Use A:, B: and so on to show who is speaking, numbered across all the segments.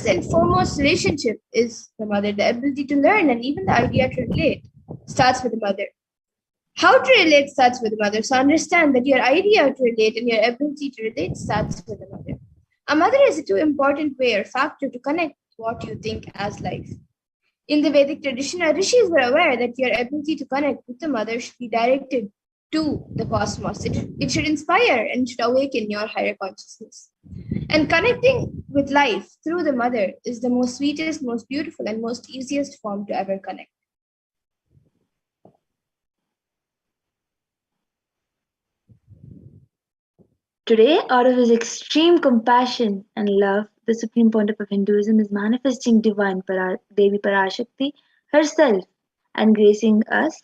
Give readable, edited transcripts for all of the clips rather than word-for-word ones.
A: and foremost relationship is the mother. The ability to learn and even the idea to relate starts with the mother. How to relate starts with the mother. So understand that your idea to relate and your ability to relate starts with the mother. A mother is a too important way or factor to connect what you think as life. In the Vedic tradition, our rishis were aware that your ability to connect with the mother should be directed to the cosmos. It should inspire and should awaken your higher consciousness. And connecting with life through the mother is the most sweetest, most beautiful, and most easiest form to ever connect.
B: Today, out of his extreme compassion and love, the supreme pontiff of Hinduism is manifesting divine Devi Parashakti herself and gracing us,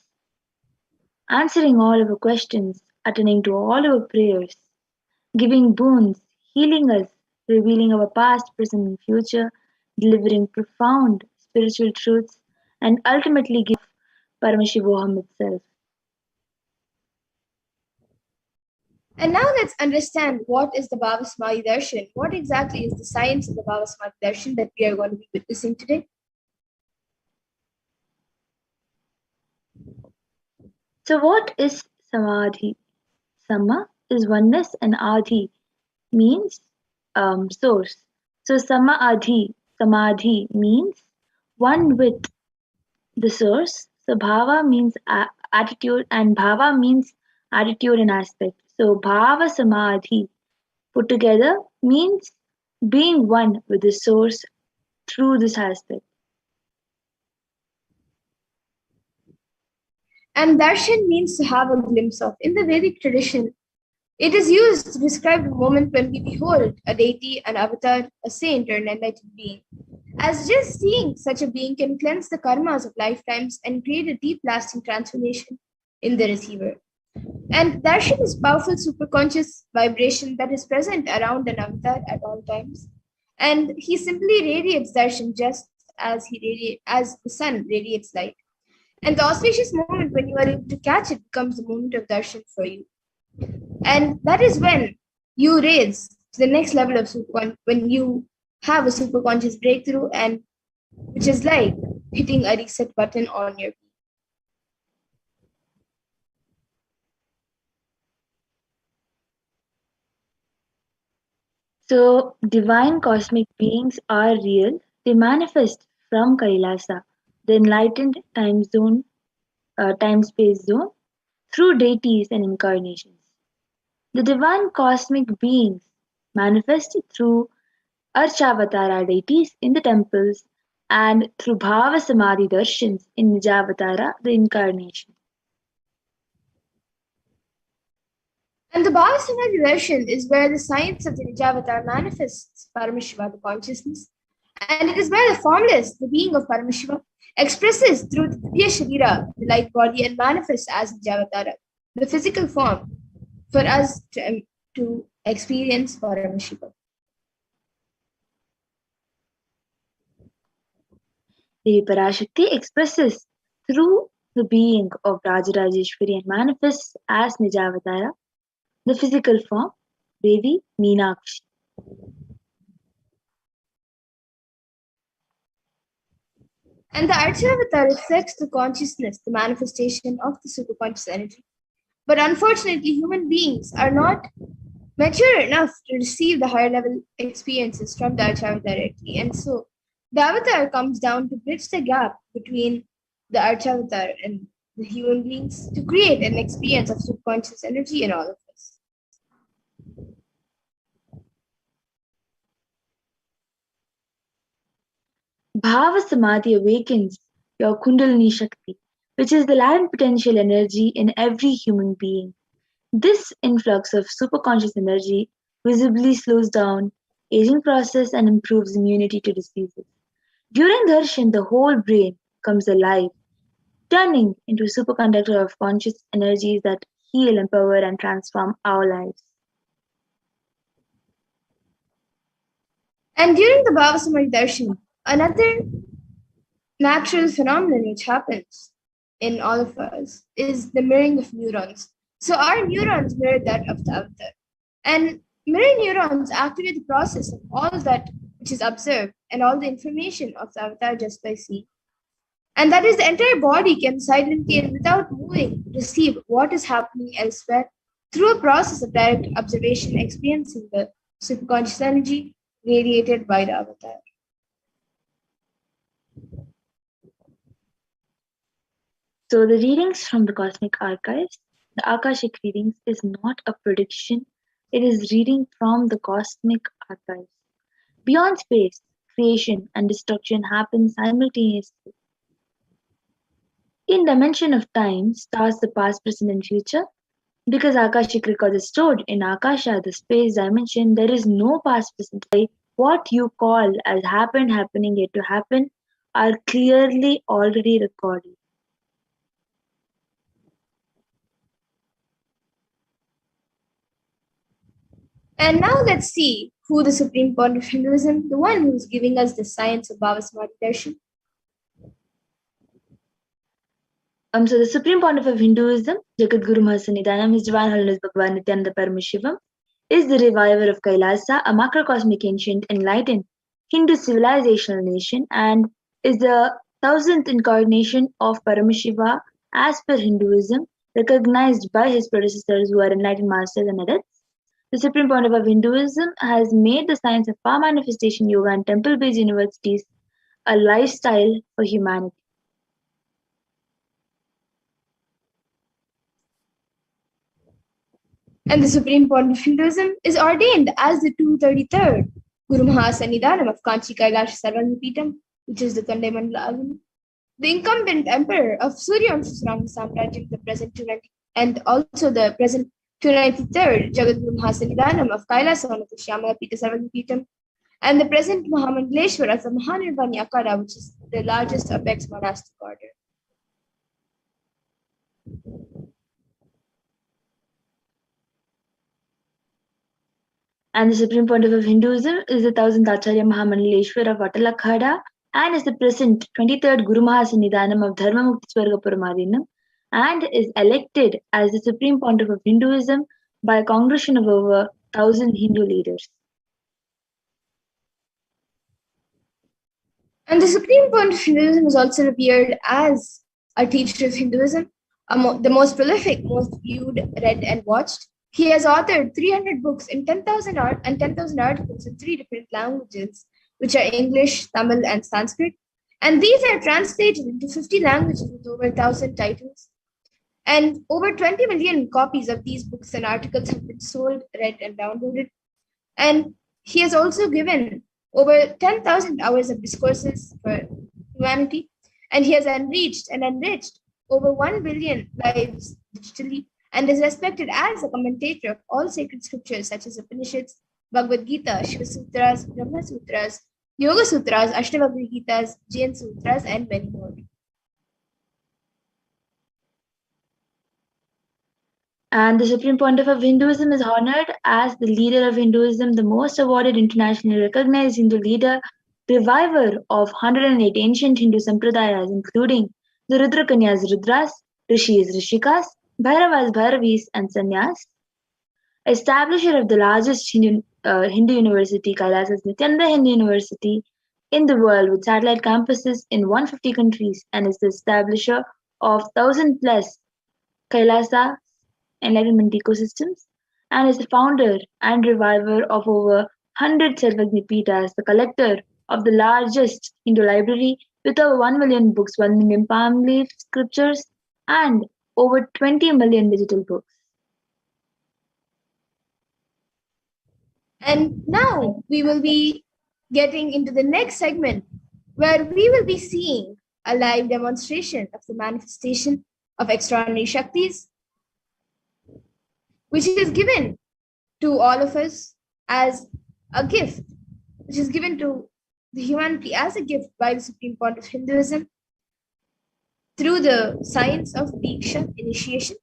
B: answering all our questions, attending to all our prayers, giving boons, healing us, revealing our past, present, and future, delivering profound spiritual truths, and ultimately giving Paramashivoham itself.
A: And now let's understand what is the Bhavasamadhi Darshan. What exactly is the science of the Bhavasamadhi Darshan that we are going to be witnessing today?
B: So, what is Samadhi? Sama is oneness and Adhi means source. So, Samadhi means one with the source. So, Bhava means attitude, and Bhava means attitude and aspect. So, Bhava Samadhi put together means being one with the source through this aspect.
A: And darshan means to have a glimpse of. In the Vedic tradition, it is used to describe the moment when we behold a deity, an avatar, a saint, or an enlightened being. As just seeing such a being can cleanse the karmas of lifetimes and create a deep lasting transformation in the receiver. And darshan is powerful superconscious vibration that is present around an avatar at all times. And he simply radiates darshan just as the sun radiates light. And the auspicious moment when you are able to catch it becomes the moment of darshan for you. And that is when you raise to the next level of when you have a superconscious breakthrough, and which is like hitting a reset button on your being.
B: So, divine cosmic beings are real. They manifest from Kailasa, the enlightened time space zone, through deities and incarnations. The divine cosmic beings manifest through Archavatara deities in the temples and through Bhava Samadhi darshans in Nijavatara, the incarnation.
A: And the Bhavasamadhi darshan is where the science of the Nijavatar manifests Paramashiva, the consciousness. And it is where the formless, the being of Paramashiva, expresses through the Divya Sharira, the light body, and manifests as Nijavatara, the physical form, for us to experience Paramashiva.
B: Devi Parashakti expresses through the being of Rajarajeshwari and manifests as Nijavatara, the physical form, Devi Meenakshi.
A: And the Archavata reflects the consciousness, the manifestation of the superconscious energy. But unfortunately, human beings are not mature enough to receive the higher level experiences from the Archavata directly. And so the avatar comes down to bridge the gap between the Archavatar and the human beings to create an experience of subconscious energy in all of us.
B: Bhava Samadhi awakens your Kundalini Shakti, which is the latent potential energy in every human being. This influx of superconscious energy visibly slows down aging process and improves immunity to diseases. During darshan, the whole brain comes alive, turning into a superconductor of conscious energies that heal, empower, and transform our lives.
A: And during the Bhavasamadhi darshan, another natural phenomenon which happens in all of us is the mirroring of neurons. So our neurons mirror that of the avatar. And mirror neurons activate the process of all that which is observed and all the information of the avatar just by seeing. And that is, the entire body can silently and without moving receive what is happening elsewhere through a process of direct observation, experiencing the subconscious energy radiated by the avatar.
B: So, the readings from the cosmic archives, the Akashic readings, is not a prediction, it is reading from the cosmic archives. Beyond space, creation and destruction happen simultaneously. In dimension of time, stars the past, present, and future. Because Akashic records is stored in Akasha, the space dimension, there is no past, present. What you call as happened, happening, yet to happen are clearly already recorded.
A: And now let's see who the Supreme Point of Hinduism, the one who is giving us the science of Bhavasmati Darshan.
B: So the Supreme Pontiff of Hinduism, Jagadguru Mahasanidanam, His Divine Holiness Bhagavan Nithyananda Paramashivam, is the reviver of Kailasa, a macrocosmic ancient enlightened Hindu civilizational nation, and is the thousandth incarnation of Paramashiva as per Hinduism, recognized by his predecessors who are enlightened masters and adepts. The Supreme Pontiff of Hinduism has made the science of power manifestation yoga and temple-based universities a lifestyle for humanity.
A: And the Supreme Point of Hinduism is ordained as the 233rd Guru Mahasanidanam of Kanchi Kailash Sarvangapitam, which is the Kandai Mandala Agni. The incumbent emperor of Suryavanshasrama Samrajyam, the present 290, and also the present 293rd Jagadguru Mahasanidanam of Kailasavanata Shyamala Pita Sarvangapitam, and the present Mahamandaleshwar of the Mahanirvani Akara, which is the largest apex monastic order.
B: And the Supreme Pontiff of Hinduism is the thousandth Acharya Mahamandaleshwar of Atalakhada and is the present 23rd Guru Mahasanidanam of Dharma Mukti Swarga Paramadinam and is elected as the Supreme Pontiff of Hinduism by a congregation of over 1,000 Hindu leaders.
A: And the Supreme Point of Hinduism is also revered as a teacher of Hinduism, the most prolific, most viewed, read, and watched. He has authored 300 books in 10,000 articles in 3 different languages, which are English, Tamil, and Sanskrit. And these are translated into 50 languages with over 1,000 titles. And over 20 million copies of these books and articles have been sold, read, and downloaded. And he has also given over 10,000 hours of discourses for humanity. And he has enriched over 1 billion lives digitally and is respected as a commentator of all sacred scriptures such as Upanishads, Bhagavad Gita, Shiva Sutras, Brahma Sutras, Yoga Sutras, Ashtavakra Gitas, Jain Sutras, and many more.
B: And the Supreme Pontiff of Hinduism is honored as the leader of Hinduism, the most awarded internationally recognized Hindu leader, reviver of 108 ancient Hindu sampradayas, including the Rudrakanyas Rudras, Rishis Rishikas, Bhairavas Bhairavis, and Sannyas, establisher of the largest Hindu university, Kailasa's Nithyananda Hindu University, in the world with satellite campuses in 150 countries, and is the establisher of 1,000 plus Kailasa enlightenment ecosystems, and is the founder and reviver of over 100 Sarvagnipitas, the collector of the largest Hindu library with over 1 million books, 1 million palm leaf scriptures, and over 20 million digital books.
A: And now we will be getting into the next segment where we will be seeing a live demonstration of the manifestation of extraordinary Shaktis, which is given to all of us as a gift, which is given to the humanity as a gift by the Supreme Point of Hinduism through the science of Diksha initiation.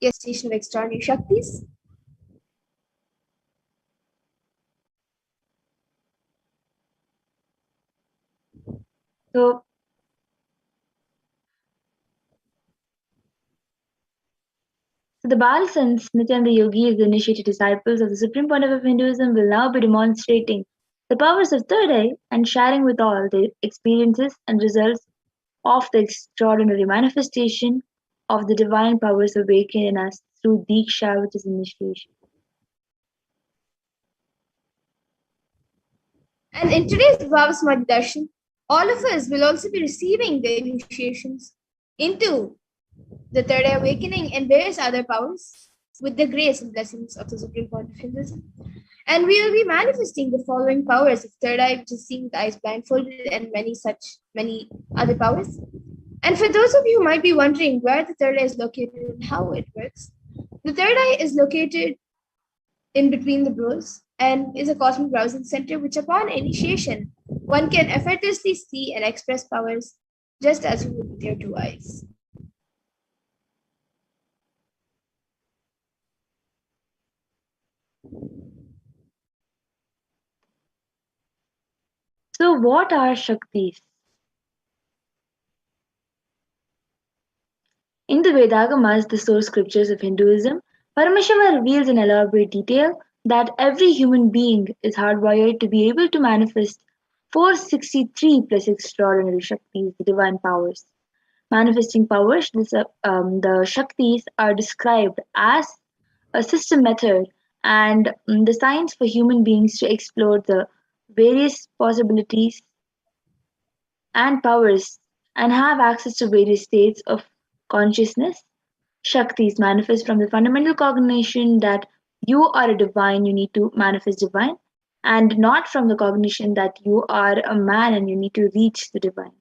A: manifestation of extraordinary Shaktis.
B: So, the Bal Sons, Nityananda Yogis, the initiated disciples of the Supreme Pontiff of Hinduism, will now be demonstrating the powers of third eye and sharing with all the experiences and results of the extraordinary manifestation of the divine powers awakened in us through Diksha, which is initiation.
A: And in today's Bhavasamadhi Darshan, all of us will also be receiving the initiations into the third eye awakening and various other powers with the grace and blessings of the Supreme Point of Hinduism. And we will be manifesting the following powers of third eye, which is seeing with eyes blindfolded, and many other powers. And for those of you who might be wondering where the third eye is located and how it works, the third eye is located in between the brows and is a cosmic browsing center which, upon initiation, one can effortlessly see and express powers just as you would with your two eyes.
B: So, what are Shaktis? In the Vedagamas, the source scriptures of Hinduism, Paramashiva reveals in elaborate detail that every human being is hardwired to be able to manifest 463 plus extraordinary Shaktis, the divine powers. Manifesting powers, the Shaktis are described as a system method and the science for human beings to explore the various possibilities and powers and have access to various states of consciousness. Shaktis manifest from the fundamental cognition that you are a divine, you need to manifest divine, and not from the cognition that you are a man and you need to reach the divine.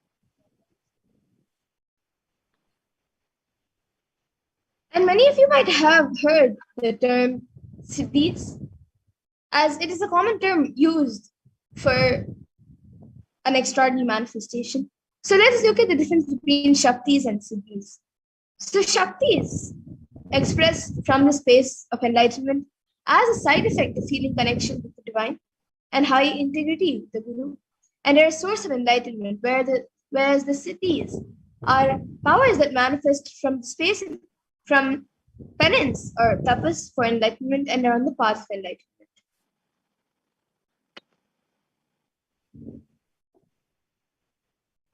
A: And many of you might have heard the term siddhis, as it is a common term used for an extraordinary manifestation. So let's look at the difference between Shaktis and Siddhis. So Shaktis express from the space of enlightenment as a side effect of feeling connection with the divine and high integrity with the Guru. And they're a source of enlightenment, whereas the Siddhis are powers that manifest from space from penance or tapas for enlightenment and are on the path of enlightenment.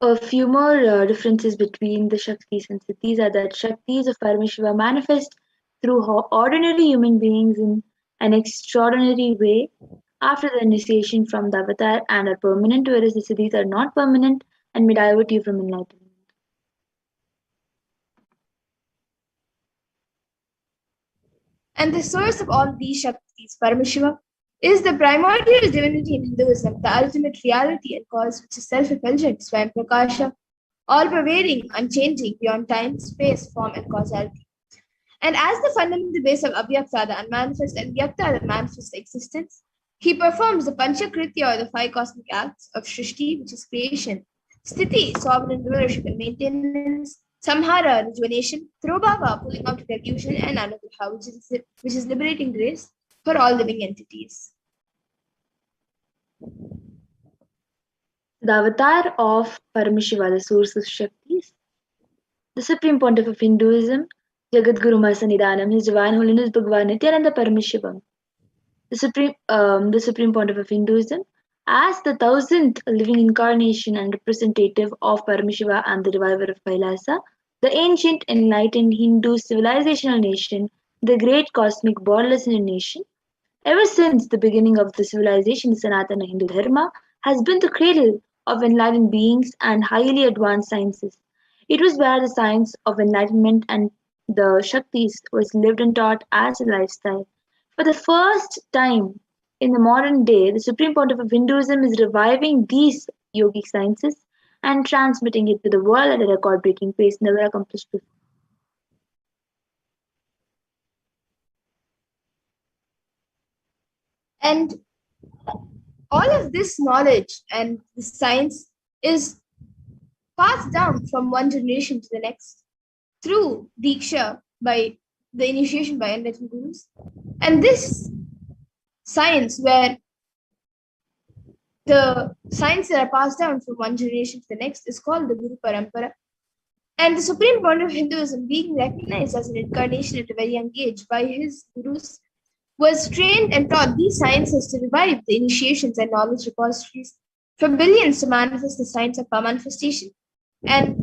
B: A few more differences between the Shaktis and Siddhis are that Shaktis of Paramashiva manifest through ordinary human beings in an extraordinary way after the initiation from the avatar and are permanent, whereas the Siddhis are not permanent and may divert you from enlightenment.
A: And the source of all these Shaktis, Paramashiva, is the primordial divinity in Hinduism, the ultimate reality and cause which is self-effulgent, Swayam Prakasha, all-pervading, unchanging, beyond time, space, form, and causality. And as the fundamental base of Avyakta, the unmanifest, and Vyakta, the manifest existence, he performs the Panchakritya, or the five cosmic acts of Shrishti, which is creation, Sthiti, sovereign rulership and maintenance, Samhara, rejuvenation, Throbhava, pulling out of illusion, and Anugraha, which is liberating grace for all living entities.
B: The avatar of Paramashiva, the source of Shaktis, the Supreme Pontiff of Hinduism, Jagadguru Masanidhanam, His Divine Holiness Bhagavan Nithyananda Paramashivam, the Supreme Pontiff of Hinduism, as the thousandth living incarnation and representative of Paramashiva and the reviver of Kailasa, the ancient enlightened Hindu civilizational nation, the great cosmic borderless nation. Ever since the beginning of the civilization, the Sanatana Hindu Dharma has been the cradle of enlightened beings and highly advanced sciences. It was where the science of enlightenment and the Shaktis was lived and taught as a lifestyle. For the first time in the modern day, the Supreme Pontiff of Hinduism is reviving these yogic sciences and transmitting it to the world at a record breaking pace never accomplished before.
A: And all of this knowledge and this science is passed down from one generation to the next through Diksha by the initiation by enlightened gurus. And this science, where the science that are passed down from one generation to the next, is called the Guru Parampara. And the supreme point of Hinduism, being recognized as an incarnation at a very young age by his gurus, was trained and taught these sciences to revive the initiations and knowledge repositories for billions to manifest the science of power manifestation. And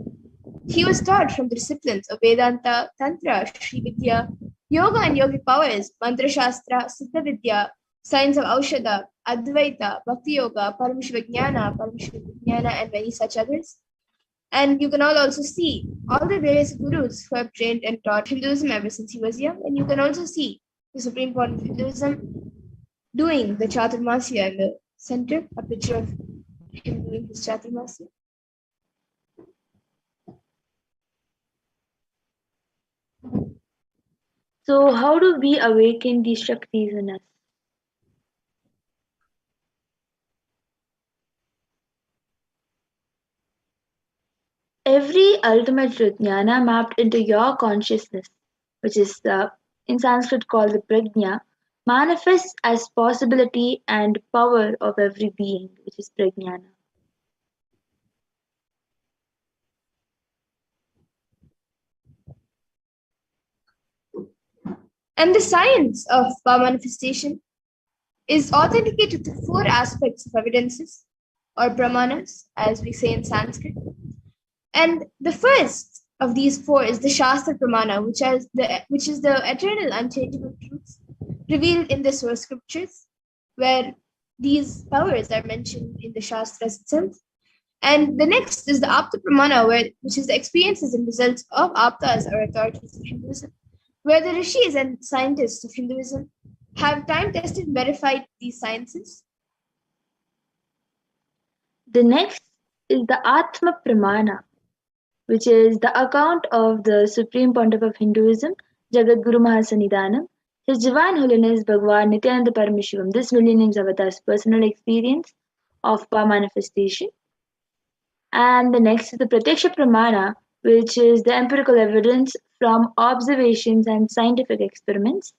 A: he was taught from the disciplines of Vedanta, Tantra, Sri Vidya, Yoga and Yogic powers, Mantra Shastra, Siddha Vidya, science of Aushadha, Advaita, Bhakti Yoga, Paramashivoham, and many such others. And you can all also see all the various gurus who have trained and taught Hinduism ever since he was young. And you can also see the supreme point of Hinduism doing the Chaturmasya in the center, a picture of him doing his Chaturmasya.
B: So, how do we awaken these Shaktis in us? Every ultimate truth, jnana, mapped into your consciousness, which is in Sanskrit called the prajna, manifests as possibility and power of every being, which is prajnana.
A: And the science of power manifestation is authenticated through four aspects of evidences, or pramanas, as we say in Sanskrit. And the first of these four is the Shastra Pramana, which is the eternal, unchangeable truths revealed in the source scriptures, where these powers are mentioned in the Shastras itself. And the next is the Apta Pramana, which is the experiences and results of Aptas, or authorities of Hinduism, where the rishis and scientists of Hinduism have time tested and verified these sciences.
B: The next is the Atma Pramana, which is the account of the Supreme Pontiff of Hinduism, Jagadguru Mahasannidhanam, His Divine Holiness Bhagwan Nithyananda Paramashivam, this Millennium's Avatar's personal experience of power manifestation. And the next is the Pratyaksha Pramana, which is the empirical evidence from observations and scientific experiments.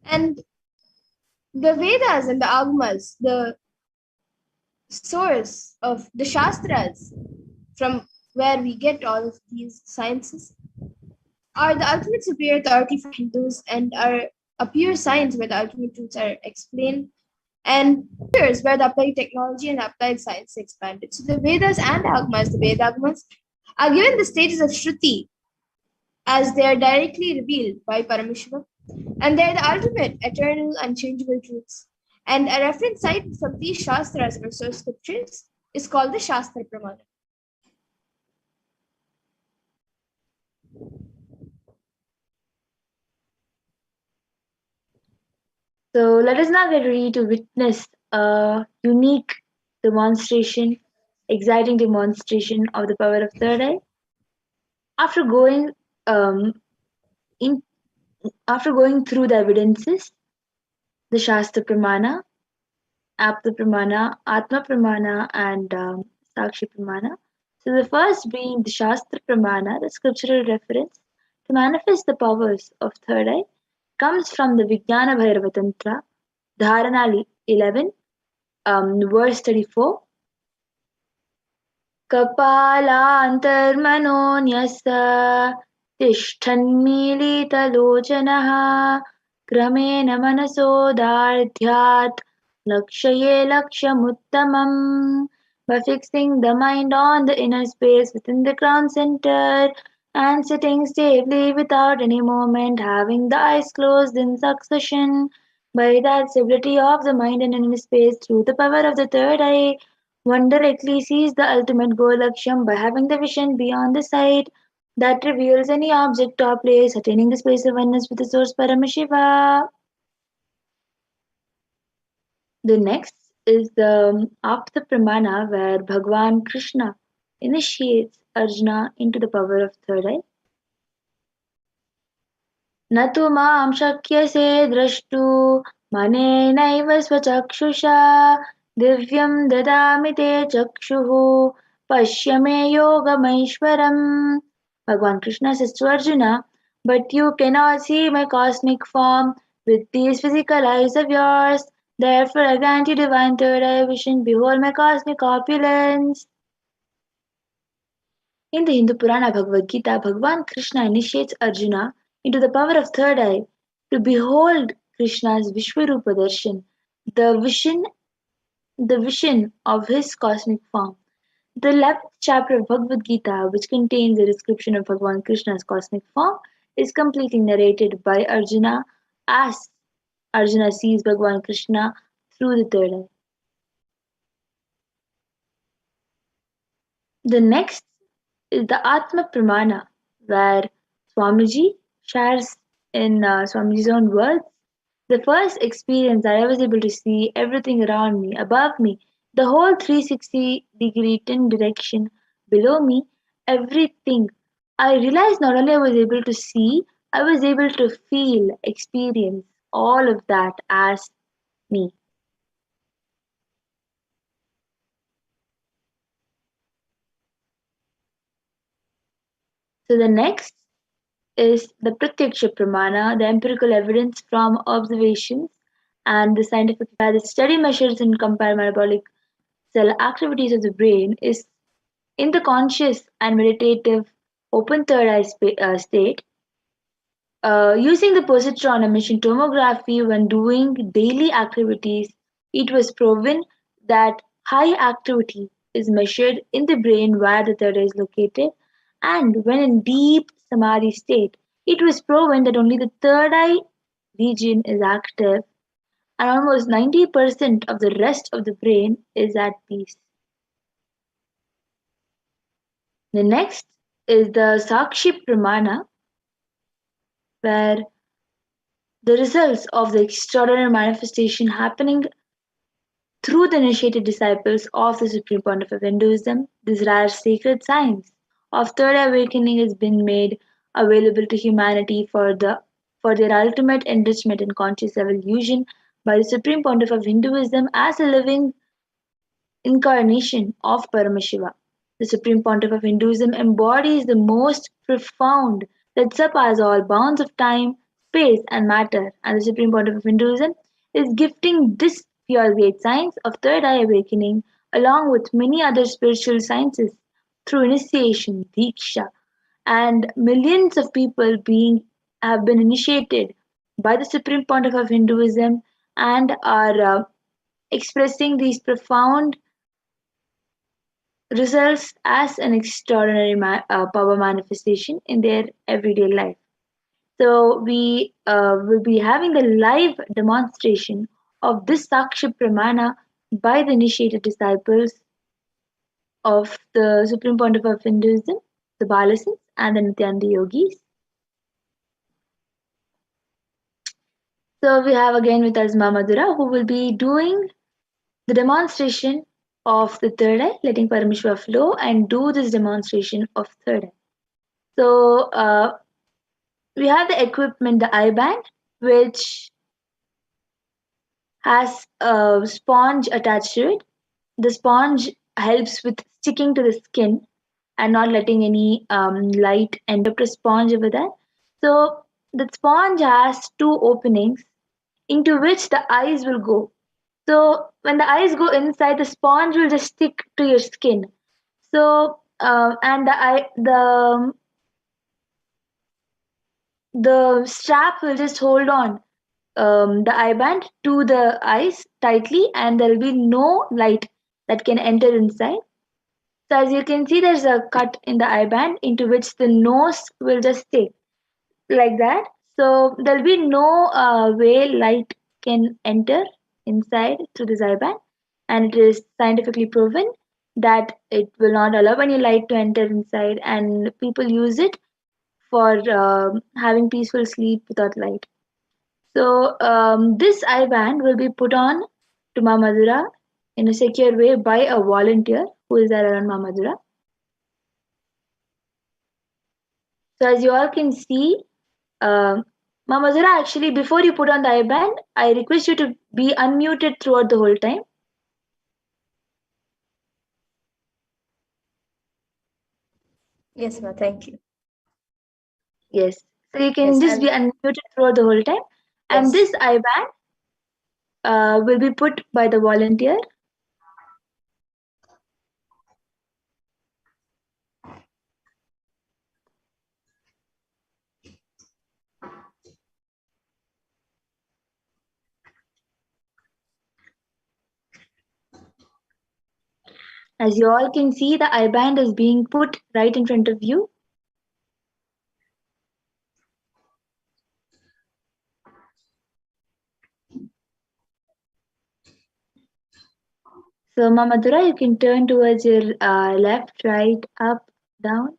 A: And the Vedas and the Agamas, the source of the Shastras from where we get all of these sciences, are the ultimate superior authority for Hindus and are a pure science where the ultimate truths are explained, and pures where the applied technology and applied science expanded. So the Vedas and the Vedagamas, are given the status of Shruti as they are directly revealed by Paramashiva, and they are the ultimate, eternal, unchangeable truths. And a reference cited from these Shastras or source scriptures is called the Shastra Pramana.
B: So let us now get ready to witness a unique demonstration, exciting demonstration of the power of third eye. After going um, in, after going through the evidences, the Shastra Pramana, Apta Pramana, Atma Pramana, and Sakshi Pramana. So the first being the Shastra Pramana, the scriptural reference to manifest the powers of third eye, comes from the Vijnana Bhairava Tantra, Dharana 11, verse 34. कपालान्तर्मनोऽन्यस्य तिष्ठन्मीलितलोचनः क्रमेण मनसोदार्ढ्यात् लक्ष्ये लक्ष्यमुत्तमम्. By fixing the mind on the inner space within the crown center and sitting stably without any movement, having the eyes closed in succession, by that stability of the mind and inner space through the power of the third eye, one directly sees the ultimate goal Laksham by having the vision beyond the sight that reveals any object or place, attaining the space of oneness with the source Paramashiva. The next is the Apta Pramana, where Bhagwan Krishna initiates Arjuna into the power of third eye. न तु मां शक्यसे द्रष्टुं मनेनैव स्वचक्षुषा Divyam dadami te chakshuhu pashya me yogameshwaram. Bhagwan Krishna says to Arjuna, but you cannot see my cosmic form with these physical eyes of yours. Therefore, I grant you divine third eye vision. Behold my cosmic opulence. In the Hindu Purana Bhagavad Gita, Bhagwan Krishna initiates Arjuna into the power of third eye to behold Krishna's Vishwarupa Darshan, the vision, the vision of his cosmic form. The 11th chapter of Bhagavad Gita, which contains a description of Bhagwan Krishna's cosmic form, is completely narrated by Arjuna as Arjuna sees Bhagwan Krishna through the third eye. The next is the Atma Pramana, where Swamiji shares in Swamiji's own words. The first experience that I was able to see everything around me, above me, the whole 360-degree 10 direction below me, everything. I realized not only I was able to see, I was able to feel, experience all of that as me. So the next is the Pratyaksha Pramana, the empirical evidence from observations and the scientific where the study measures and compare metabolic cell activities of the brain is in the conscious and meditative open third eye state. Using the positron emission tomography when doing daily activities, it was proven that high activity is measured in the brain where the third eye is located, and when in deep samadhi state, it was proven that only the third eye region is active and almost 90% of the rest of the brain is at peace. The next is the Sakshi Pramana, where the results of the extraordinary manifestation happening through the initiated disciples of the Supreme Pontiff of Hinduism, this rare sacred science of third awakening has been made available to humanity for their ultimate enrichment and conscious evolution by the Supreme Pontiff of Hinduism as a living incarnation of Paramashiva. The Supreme Pontiff of Hinduism embodies the most profound that surpasses all bounds of time, space, and matter, and the Supreme Pontiff of Hinduism is gifting this pure great science of third eye awakening along with many other spiritual sciences through initiation, diksha, and millions of people being have been initiated by the Supreme Pontiff of Hinduism and are expressing these profound results as an extraordinary power manifestation in their everyday life. So we will be having a live demonstration of this Sakshi Pramana by the initiated disciples of the Supreme Pontiff of Hinduism, the Balasins and the Nityananda Yogis. So we have again with us Mamadura who will be doing the demonstration of the third eye, letting Parameshwar flow and do this demonstration of third eye. So we have the equipment, the eye band, which has a sponge attached to it. The sponge helps with sticking to the skin and not letting any light enter the sponge over there. So the sponge has two openings into which the eyes will go. So when the eyes go inside, the sponge will just stick to your skin. So and the strap will just hold on the eye band to the eyes tightly, and there will be no light that can enter inside. So as you can see, there's a cut in the eye band into which the nose will just stay like that. So there'll be no way light can enter inside through this eye band, and it is scientifically proven that it will not allow any light to enter inside, and people use it for having peaceful sleep without light. So this eye band will be put on to Mamadura in a secure way by a volunteer who is there around Mamadura. So as you all can see, uh, Mamadura, actually before you put on the eye band, I request you to be unmuted throughout the whole time.
A: Yes, ma. Thank you.
B: Yes. So you can
A: Yes,
B: just be unmuted throughout the whole time. And
A: yes.
B: this IBAN will be put by the volunteer. As you all can see, the IBAN is being put right in front of you. So, Mamadura, you can turn towards your left, right, up, down.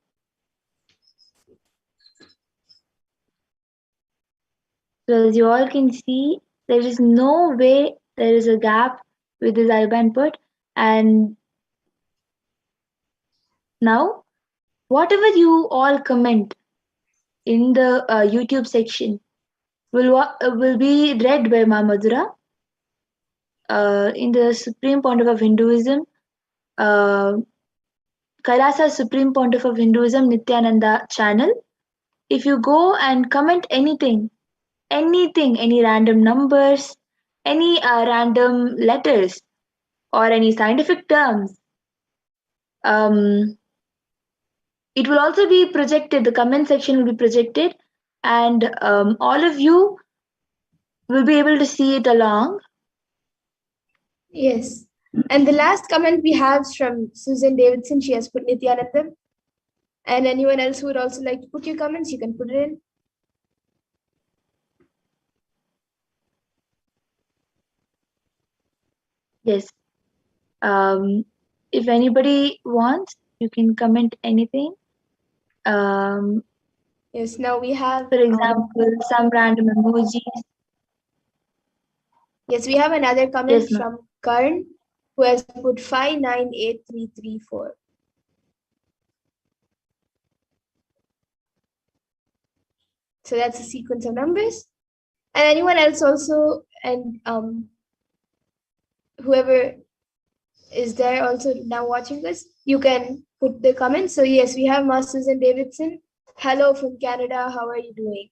B: So, as you all can see, there is no way there is a gap with this IBAN put. And now, whatever you all comment in the YouTube section will be read by Mamadura in the Supreme Pontiff of Hinduism, uh, Kailasa Supreme Pontiff of Hinduism Nithyananda channel. If you go and comment anything, any random numbers, any random letters, or any scientific terms, um, it will also be projected. The comment section will be projected, and all of you will be able to see it along.
A: Yes. And the last comment we have is from Susan Davidson. She has put Nithyanandam. And anyone else who would also like to put your comments, you can put it in.
B: Yes. If anybody wants, you can comment anything. Um,
A: Yes, now we have,
B: for example, some random emojis.
A: yes, we have another comment
B: Yes, ma'am.
A: from Karn, who has put 598334. So that's a sequence of numbers. And anyone else also, and whoever is there also now watching this, you can put the comments. So yes, we have Ma Susan Davidson. Hello from Canada. How are you doing?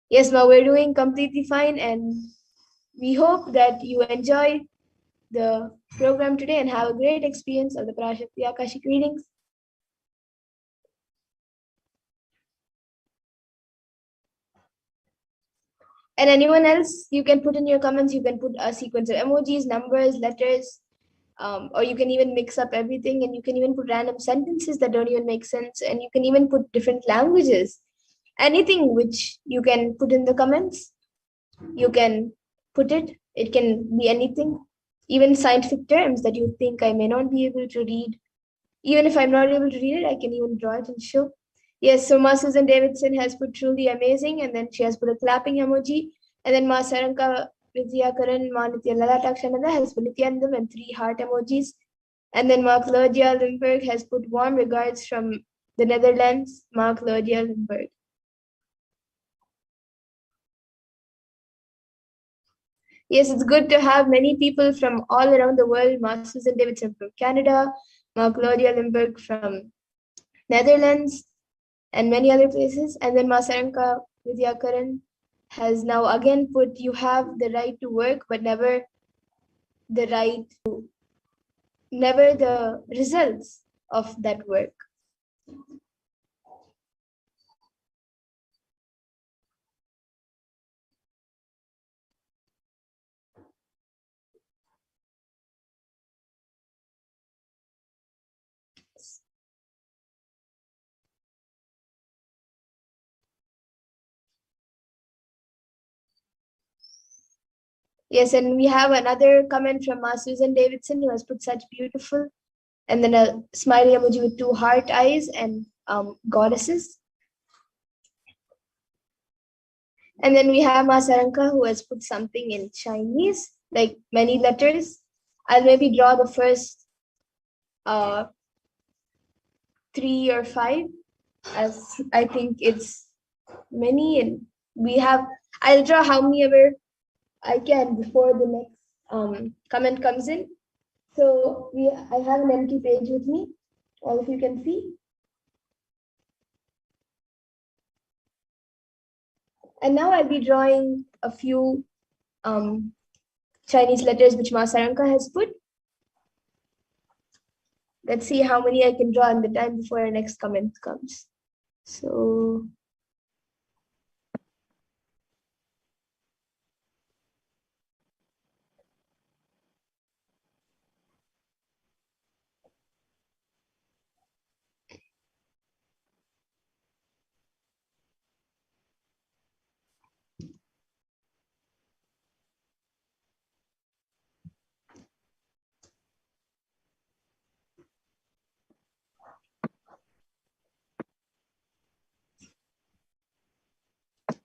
A: Yes, Ma, we're doing completely fine, and we hope that you enjoy the program today and have a great experience of the Parashakti Akashic readings. And anyone else, you can put in your comments, you can put a sequence of emojis, numbers, letters, or you can even mix up everything, and you can even put random sentences that don't even make sense, and you can even put different languages. Anything which you can put in the comments, you can put it. It can be anything, even scientific terms that you think I may not be able to read. Even if I'm not able to read it, I can even draw it and show. Yes, so Ma Susan Davidson has put truly amazing, and then she has put a clapping emoji. And then Ma Saranka Vidyakaran, Ma Nitya Lalatakshananda has put Nityanandam and 3 heart emojis. And then Ma Claudia Limburg has put warm regards from the Netherlands, Ma Claudia Limburg. Yes, it's good to have many people from all around the world. Ma Susan Davidson from Canada, Ma Claudia Limburg from Netherlands, and many other places. And then Masaranka Vidyakaran has now again put, you have the right to work, but never the right to, never the results of that work. Yes, and we have another comment from Susan Davidson, who has put such beautiful, and then a smiley emoji with 2 heart eyes and goddesses. And then we have Masaranka, who has put something in Chinese, like many letters. I'll maybe draw the first 3 or 5, as I think it's many, and we have, I'll draw how many ever I can before the next comment comes in. So I have an empty page with me, all of you can see. And now I'll be drawing a few Chinese letters which Ma Saranka has put. Let's see how many I can draw in the time before our next comment comes. So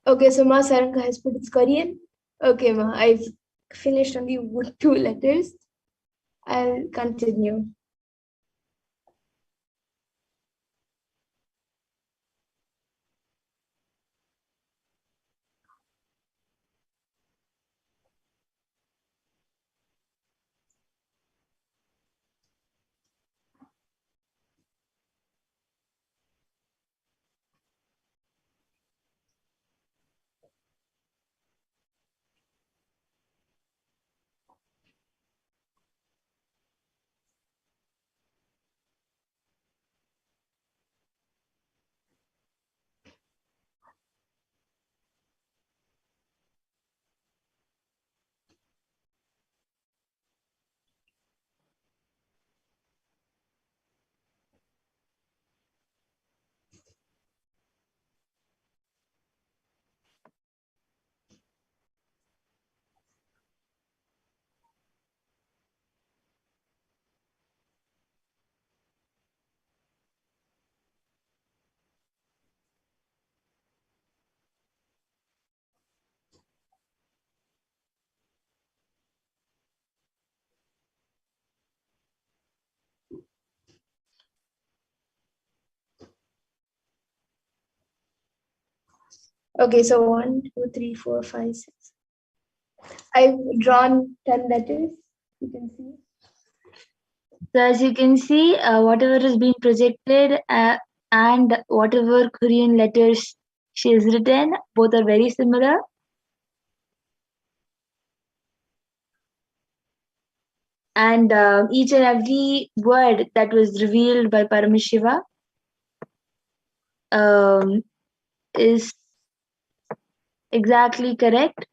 A: okay, so Ma Saranka has put its Korean. Okay, Ma, I've finished only 2 letters. I'll continue. Okay, so 1, 2, 3, 4, 5, 6. I've drawn 10 letters. You can see.
B: So as you can see, whatever is being projected and whatever Korean letters she has written, both are very similar. And each and every word that was revealed by Paramashiva um, is exactly correct.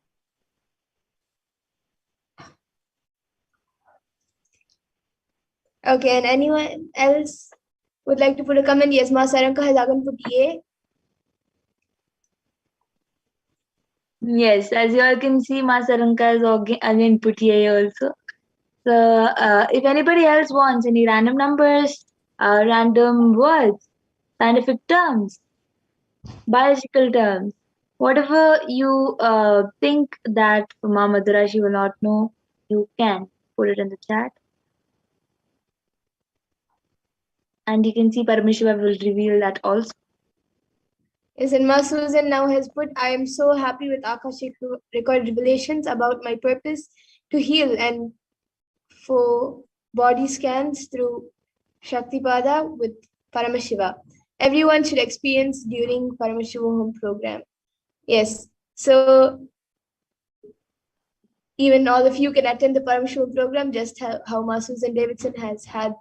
A: Okay, and anyone else would like to put a comment? Yes, Ma Saranka has again put A.
B: Yes, as you all can see, Masaranka is again put here also. So if anybody else wants any random numbers, random words, scientific terms, biological terms, whatever you think that Mama Madhurashi will not know, you can put it in the chat. And you can see Paramashiva will reveal that also.
A: Yes, and Ma Susan now has put, I am so happy with Akashic record revelations about my purpose to heal and for body scans through Shaktipada with Paramashiva. Everyone should experience during Paramashivoham program. Yes, so even all of you can attend the Paramashivoham program, just how Ma Susan Davidson has had,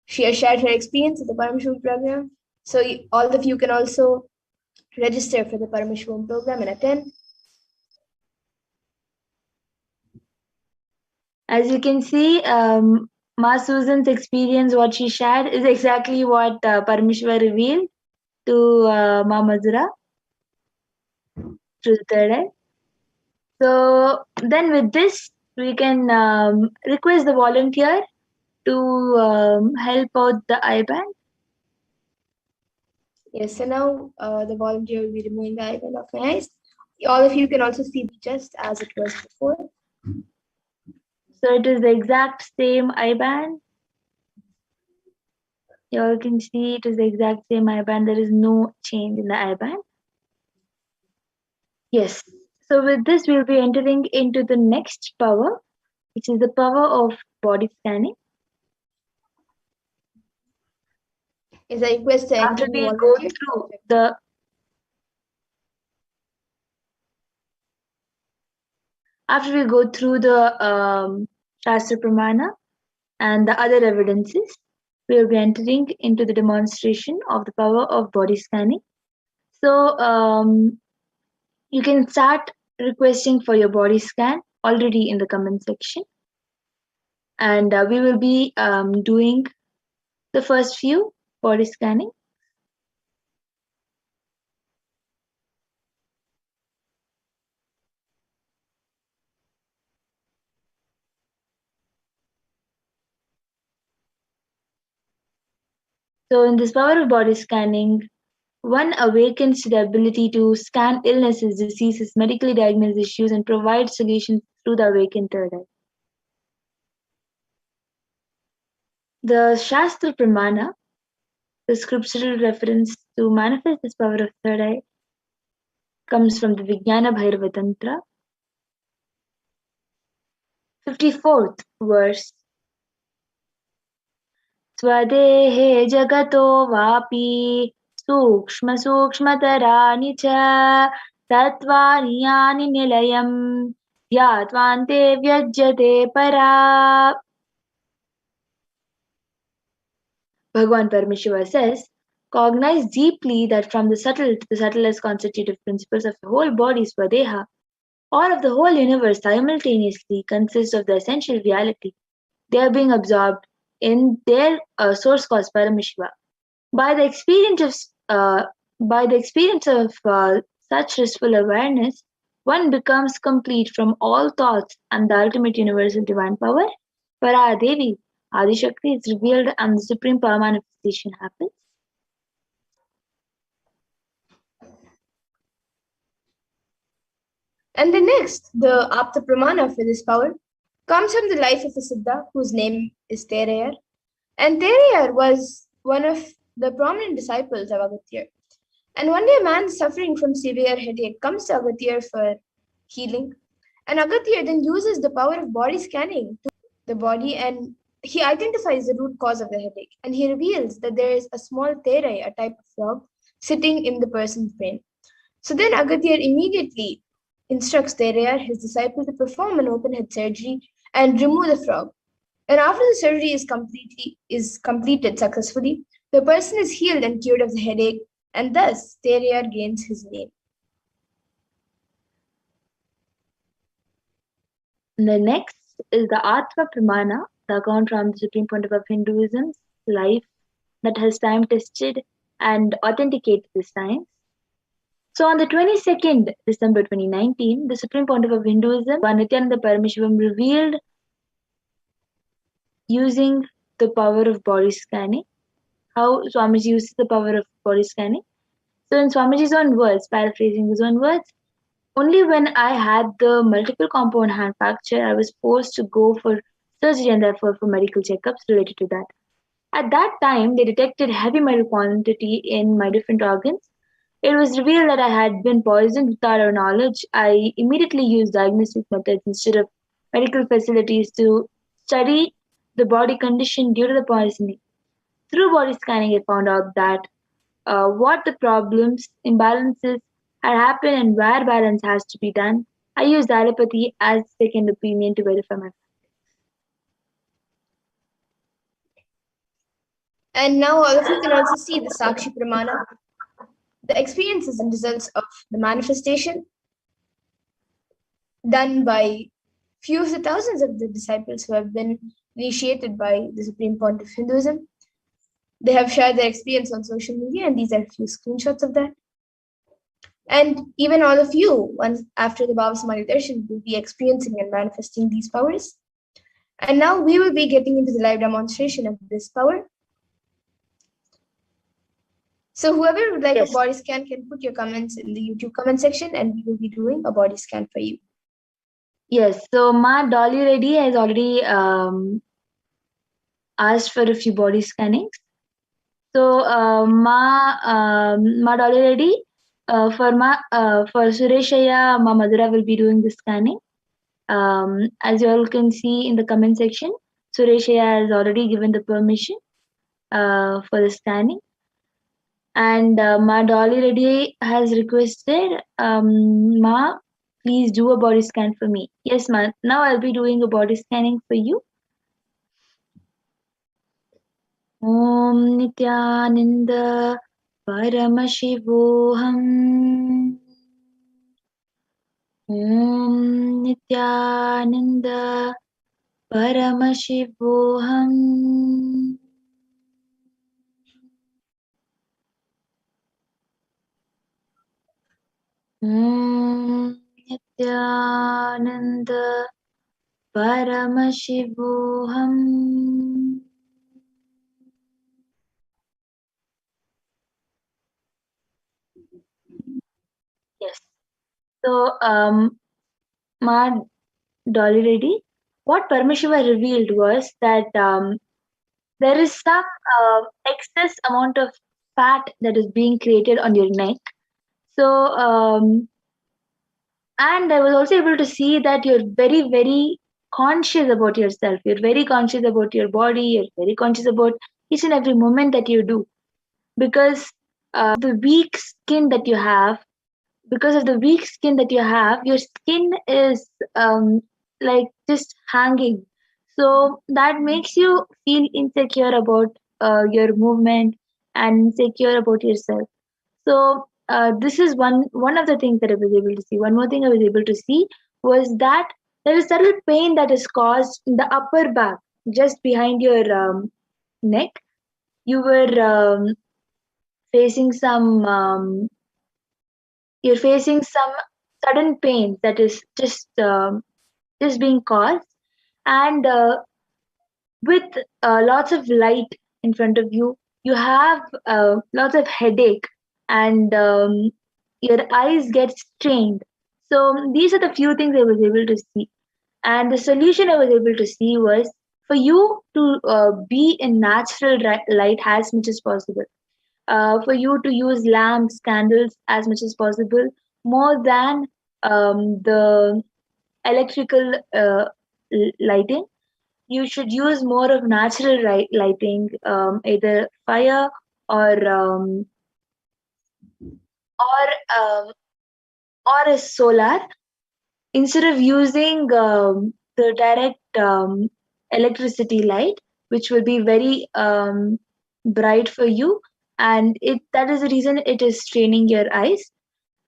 A: she has shared her experience at the Paramashivoham program. So all of you can also register for the Paramashivoham program and attend.
B: As you can see, Ma Susan's experience, what she shared, is exactly what Paramashiva revealed to Ma Madhura through the third eye. So then with this, we can request the volunteer to help out the IBAN.
A: Yes, so now the volunteer will be removing the icon of my eyes. All of you can also see just as it was before.
B: So it is the exact same IBAN. You all can see it is the exact same IBAN. There is no change in the IBAN. Yes. So with this, we'll be entering into the next power, which is the power of body scanning.
A: Is I request the
B: After
A: incoming
B: we'll go
A: volunteer.
B: through the After we go through the Shastra Pramana and the other evidences, we will be entering into the demonstration of the power of body scanning. So you can start requesting for your body scan already in the comment section, and we will be doing the first few body scanning. So in this power of body scanning, one awakens to the ability to scan illnesses, diseases, medically diagnose issues, and provide solutions through the awakened third eye. The Shastra Pramana, the scriptural reference to manifest this power of third eye, comes from the Vijnana Bhairava Tantra, 54th verse. Swadehe jagato vapi sukshma sukshmatarani cha tatvani yani nilayam dhyatvante vyajyate para. Bhagavan Paramashiva says, cognize deeply that from the subtle to the subtlest constitutive principles of the whole body, Swadeha, or of the whole universe simultaneously consist of the essential reality. They are being absorbed in their source cause Paramashiva. By the experience of such restful awareness, one becomes complete from all thoughts, and the ultimate universal divine power, Paradevi, Adi Shakti, is revealed, and the supreme power manifestation happens.
A: And the next, the Apta Pramana for this power, comes from the life of a Siddha whose name is Terayar. And Terayar was one of the prominent disciples of Agastya. And one day a man suffering from severe headache comes to Agastya for healing. And Agastya then uses the power of body scanning to the body, and he identifies the root cause of the headache. And he reveals that there is a small terai, a type of frog, sitting in the person's brain. So then Agastya immediately instructs Terayar, his disciple, to perform an open head surgery and remove the frog. And after the surgery is completed successfully, the person is healed and cured of the headache, and thus Terayar gains his name.
B: The next is the Atma Pramana, the account from the Supreme Pontiff of Hinduism's life that has time tested and authenticated the science. So on the 22nd December 2019, the Supreme Pontiff of Hinduism, Nithyananda Paramashivam, revealed using the power of body scanning, how Swamiji uses the power of body scanning. So in Swamiji's own words, paraphrasing his own words, only when I had the multiple compound hand fracture, I was forced to go for surgery and therefore for medical checkups related to that. At that time, they detected heavy metal quantity in my different organs. It was revealed that I had been poisoned without our knowledge. I immediately used diagnostic methods instead of medical facilities to study the body condition due to the poisoning. Through body scanning, I found out that what the problems, imbalances had happened and where balance has to be done. I used allopathy as second opinion to verify my.
A: And now all of you can also see the Sakshi Pramana, the experiences and results of the manifestation done by few of the thousands of the disciples who have been initiated by the Supreme Pontiff of Hinduism. They have shared their experience on social media, and these are a few screenshots of that. And even all of you, once after the Baba Samadhi Darshan, will be experiencing and manifesting these powers. And now we will be getting into the live demonstration of this power. So whoever would like a body scan can put your comments in the YouTube comment section, and we will be doing a body scan for you.
B: Yes, so Ma Dolly Reddy has already asked for a few body scannings. So Ma Dolly Reddy, for Sureshaya, Ma Madhura will be doing the scanning. As you all can see in the comment section, Sureshaya has already given the permission for the scanning. And Ma Dolly Reddy has requested Ma please do a body scan for me. Yes, ma. Now I'll be doing a body scanning for you. Om Nithyananda Paramashivoham. Om Nithyananda Paramashivoham. Om Nithyananda Paramashivoham. Yes. So, Ma Dolly Reddy, what Paramashiva revealed was that there is some excess amount of fat that is being created on your neck. So, and I was also able to see that you're very, very conscious about yourself. You're very conscious about your body. You're very conscious about each and every moment that you do. Because the weak skin that you have, because of the weak skin that you have, your skin is like just hanging. So that makes you feel insecure about your movement and insecure about yourself. So this is one of the things that I was able to see. One more thing I was able to see was that there is subtle pain that is caused in the upper back, just behind your neck. You were facing some you're facing some sudden pain that is just being caused, and with lots of light in front of you, you have lots of headache, and your eyes get strained. So these are the few things I was able to see, and the solution I was able to see was for you to be in natural light as much as possible, for you to use lamps, candles as much as possible, more than the electrical lighting. You should use more of natural lighting, either fire or or um, or a solar, instead of using the direct electricity light, which will be very bright for you, and it that is the reason it is straining your eyes.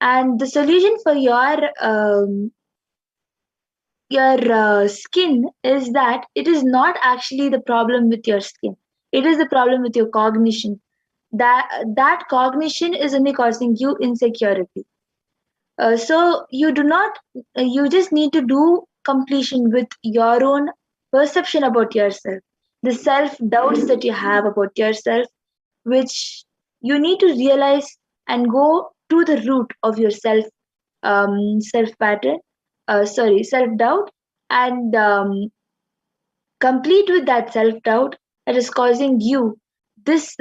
B: And the solution for your skin is that it is not actually the problem with your skin, it is the problem with your cognition. That cognition is only causing you insecurity. So you do not, you just need to do completion with your own perception about yourself, the self doubts that you have about yourself, which you need to realize and go to the root of your self pattern, self doubt, and complete with that self doubt that is causing you this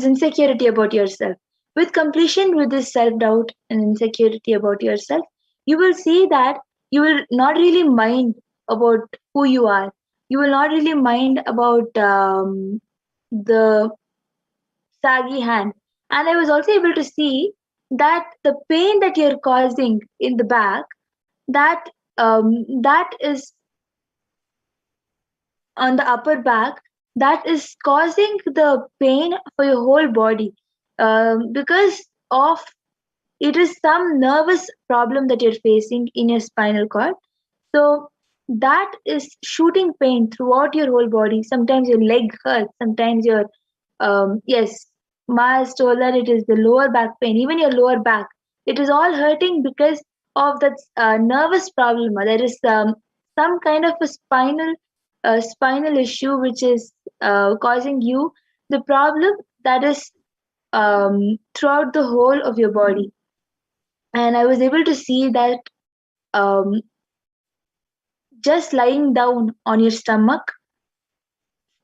B: insecurity about yourself. With completion with this self doubt and insecurity about yourself, you will see that you will not really mind about who you are. You will not really mind about the saggy hand. And I was also able to see that the pain that you're causing in the back, that that is on the upper back, that is causing the pain for your whole body, because of it is some nervous problem that you're facing in your spinal cord. So that is shooting pain throughout your whole body. Sometimes your leg hurts, sometimes your yes, Ma has told that it is the lower back pain, even your lower back. It is all hurting because of that nervous problem. There is some kind of a spinal issue which is causing you the problem that is throughout the whole of your body. And I was able to see that um, just lying down on your stomach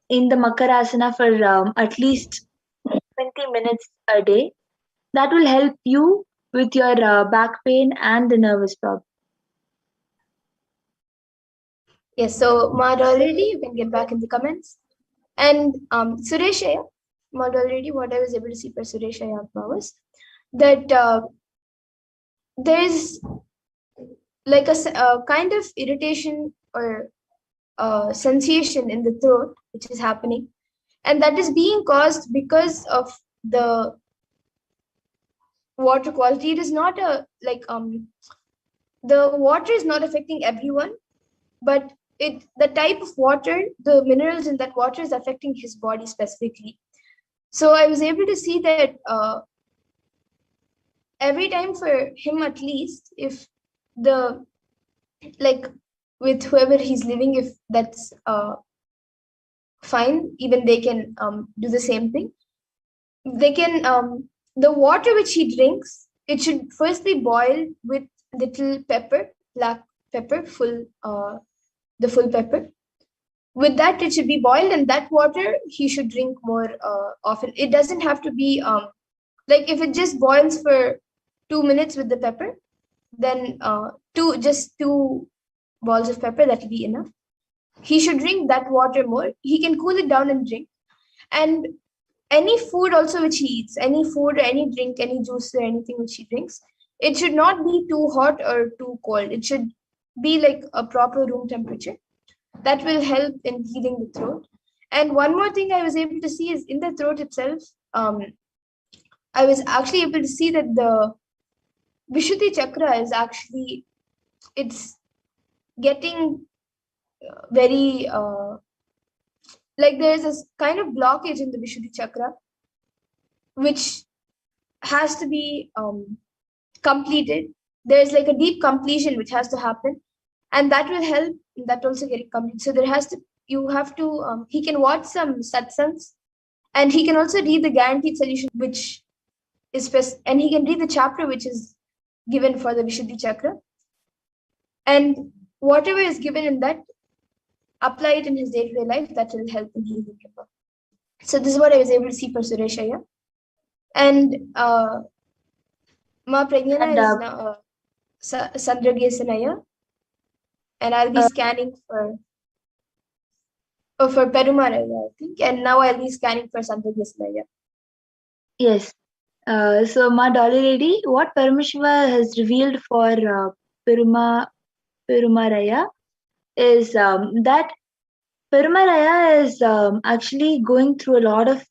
B: in the Makarasana for at least 20 minutes a day, that will help you with your back pain and the nervous problem.
A: Yes, so Mad already, you can get back in the comments. And Sureshaya, Mad already, what I was able to see for Sureshaya was that there is like a kind of irritation or sensation in the throat, which is happening, and that is being caused because of the water quality. It is not a the water is not affecting everyone, but the type of water, the minerals in that water is affecting his body specifically. So I was able to see that every time for him, at least, if the like with whoever he's living, if that's fine, even they can do the same thing. They can the water which he drinks, it should first be boiled with little pepper, black pepper, the full pepper. With that, it should be boiled, and that water he should drink more often. It doesn't have to be like if it just boils for 2 minutes with the pepper, then two balls of pepper, that will be enough. He should drink that water more. He can cool it down and drink. And any food also which he eats, any food, any drink, any juice or anything which he drinks, it should not be too hot or too cold. It should be like a proper room temperature. That will help in healing the throat. And one more thing I was able to see is in the throat itself. I was actually able to see that the Vishuddhi chakra is actually, it's getting very like there's this kind of blockage in the Vishuddhi chakra, which has to be completed. There's like a deep completion which has to happen, and that will help that also getting complete. So there has to, you have to he can watch some satsangs, and he can also read the guaranteed solution, which is and he can read the chapter which is given for the Vishuddhi chakra, and whatever is given in that, apply it in his day-to-day life. That will help in healing him. So this is what I was able to see for Sureshaya. And Ma Pragnana
B: And
A: is now Sandragesanaya, and I'll be scanning for Perumaraya, I think. And now I'll be scanning for Sandragesanaya.
B: yes. So, Ma Dolly Lady, what Paramashiva has revealed for Perumaraya is that Perumaraya is actually going through a lot of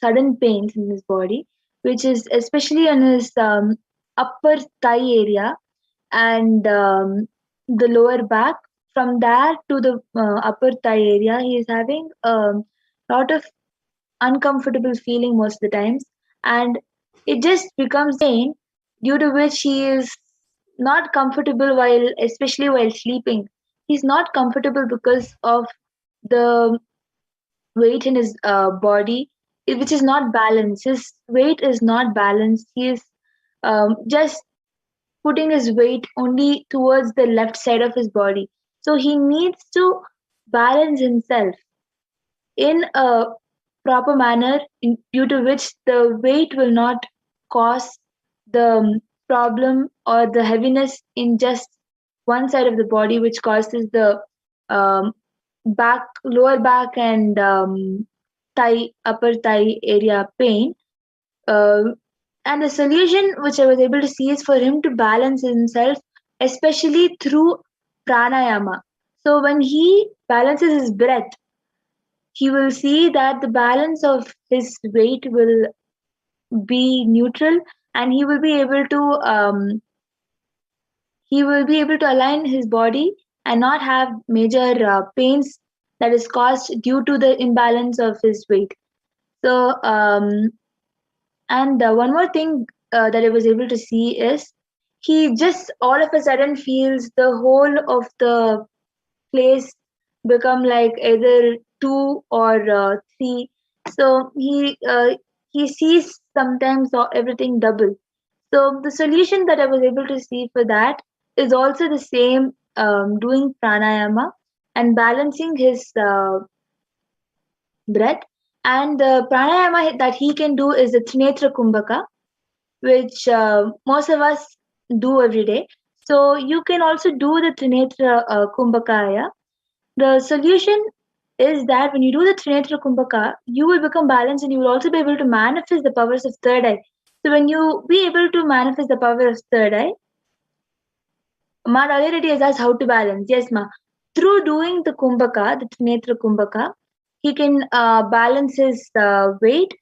B: sudden pains in his body, which is especially on his upper thigh area and the lower back. From there to the upper thigh area, he is having a lot of uncomfortable feeling most of the times, and it just becomes pain due to which he is not comfortable while, especially while sleeping. He's not comfortable because of the weight in his body, which is not balanced. His weight is not balanced. He is just putting his weight only towards the left side of his body. So he needs to balance himself in a proper manner, due to which the weight will not cause the problem or the heaviness in just one side of the body, which causes the um, back, lower back, and thigh, upper thigh area pain. Uh, and the solution which I was able to see is for him to balance himself, especially through pranayama. So when he balances his breath, he will see that the balance of his weight will be neutral, and he will be able to align his body and not have major pains that is caused due to the imbalance of his weight. So and one more thing that I was able to see is he just all of a sudden feels the whole of the place become like either two or three. So he sees sometimes everything double. So the solution that I was able to see for that is also the same, doing pranayama and balancing his breath. And the pranayama that he can do is the Trinetra Kumbhaka, which most of us do every day. So you can also do the Trinetra Kumbhakaya. The solution is that when you do the Trinetra Kumbhaka, you will become balanced and you will also be able to manifest the powers of third eye. So when you be able to manifest the power of third eye, Ma already has asked how to balance. Yes, ma. Through doing the kumbhaka, the Trinetra kumbhaka, he can balance his weight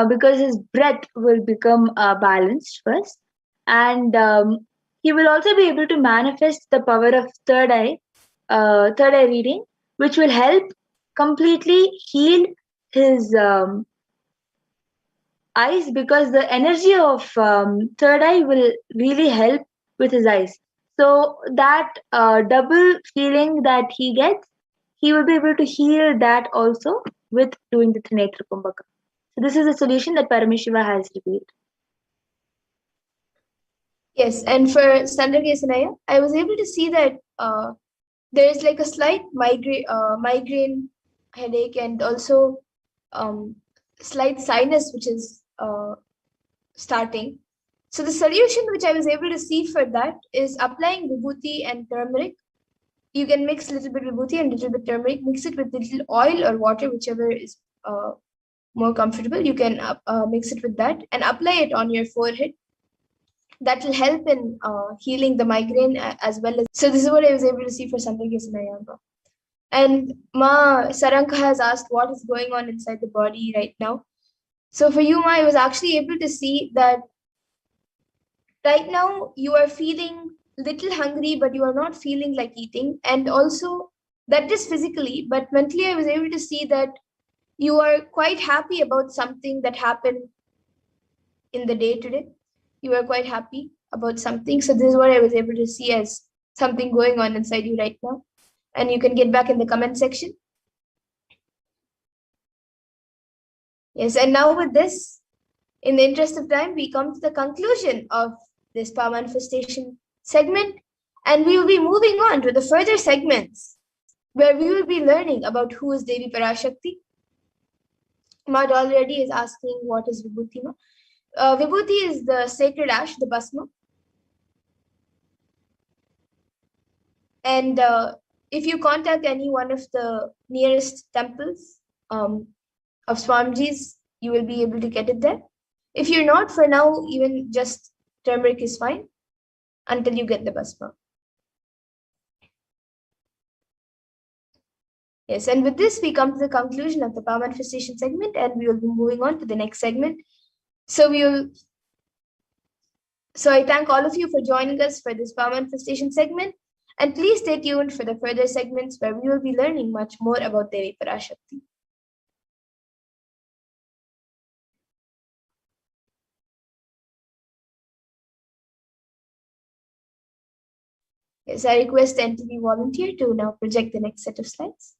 B: because his breath will become balanced first, and he will also be able to manifest the power of third eye reading, which will help completely heal his eyes, because the energy of third eye will really help with his eyes. So that double feeling that he gets, he will be able to heal that also with doing the Trinetra Kumbhaka. So this is a solution that Paramashiva has revealed.
A: Yes, and for Sandrakesanaya, I was able to see that there is like a slight migraine headache, and also um, slight sinus which is starting. So the solution which I was able to see for that is applying vibhuti and turmeric. You can mix a little bit vibhuti and little bit turmeric, mix it with little oil or water, whichever is more comfortable. You can mix it with that and apply it on your forehead. That will help in healing the migraine as well as. So this is what I was able to see for Sandrakesanaya. And Ma Saranka has asked what is going on inside the body right now. So for you, Ma, I was actually able to see that right now you are feeling little hungry, but you are not feeling like eating. And also that is physically, but mentally I was able to see that you are quite happy about something that happened in the day today. You are quite happy about something. So this is what I was able to see as something going on inside you right now. And you can get back in the comment section. Yes, and now with this, in the interest of time, we come to the conclusion of this power manifestation segment, and we will be moving on to the further segments where we will be learning about who is Devi Parashakti. Mad already is asking what is Vibhuti. Vibhuti is the sacred ash, the basma. And if you contact any one of the nearest temples of Swamijis, you will be able to get it there. If you're not, for now, even just turmeric is fine until you get the basma. Yes, and with this, we come to the conclusion of the power manifestation segment, and we will be moving on to the next segment. So I thank all of you for joining us for this power manifestation segment, and please stay tuned for the further segments where we will be learning much more about Devi Parashakti. Yes, I request the NTV volunteer to now project the next set of slides.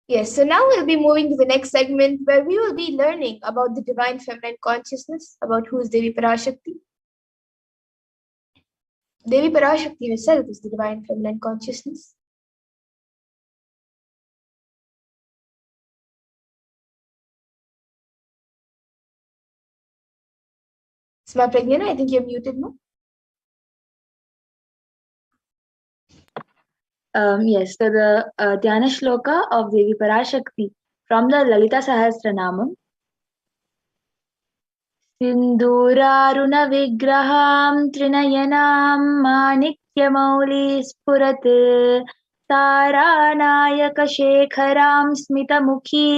A: Yes, so now we'll be moving to the next segment where we will be learning about the divine feminine consciousness, about who is Devi Parashakti. Devi Parashakti herself is the divine feminine consciousness. Sma Pragnana, I think you're muted, no?
B: Yes, so the Dhyana Shloka of Devi Parashakti from the Lalita Sahasranamam. सिन्दूरारुणविग्रहां त्रिनयनां माणिक्यमौलिस्फुरत् तारानायकशेखरां स्मितमुखी